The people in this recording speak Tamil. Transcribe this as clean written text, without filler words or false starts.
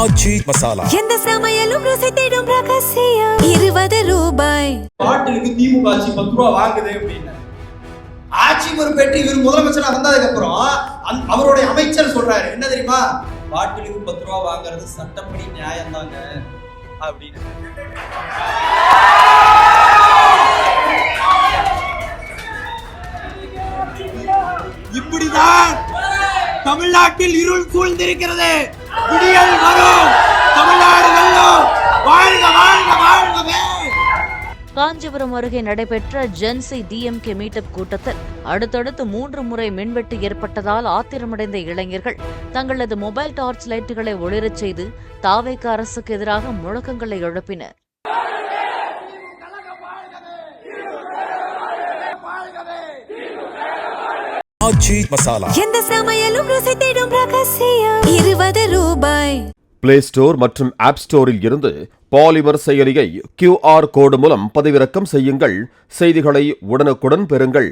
ஆச்சி மசாலா. எந்த சமையலும் ருசி தேடும் ரகசியம். 20 ரூபாய். பாட்டிலுக்கு திமுக ஆட்சி 10 ரூபா வாங்குது அப்படின்னு ஆட்சி ஒரு பெற்று இவர் முதலமைச்சரா வந்ததுக்கு அப்புறம் அவருடைய அமைச்சர் சொல்றாரு என்ன தெரியுமா, பாட்டிலுக்கு 10 ரூபா வாங்குறது சட்டப்படி நியாயம் தாங்க அப்படின்னு. இப்படிதான் தமிழ்நாட்டில் இருள் சூழ்ந்திருக்கிறது. விடியல் வரும், தமிழ்நாடு வெல்லும், வாழ்க வாழ்க வாழ்கவே. காஞ்சிபுரம் அருகே நடைபெற்ற ஜென்சி டிஎம்கே மீட்டப் கூட்டத்தில் அடுத்தடுத்து 3 முறை மின்வெட்டு ஏற்பட்டதால் ஆத்திரமடைந்த இளைஞர்கள் தங்களது மொபைல் டார்ச் லைட்டுகளை ஒளிரச் செய்து தாவேக அரசுக்கு எதிராக முழக்கங்களை எழுப்பினர். ஆச்சி மசாலா. எந்த சமையலும் ருசி தேடும் ரகசியம். 20 ரூபாய். பிளே ஸ்டோர் மற்றும் ஆப் ஸ்டோரில் இருந்து பாலிமர் செயலியை QR கோடு மூலம் பதிவிறக்கம் செய்யுங்கள். செய்திகளை உடனுக்குடன் பெறுங்கள்.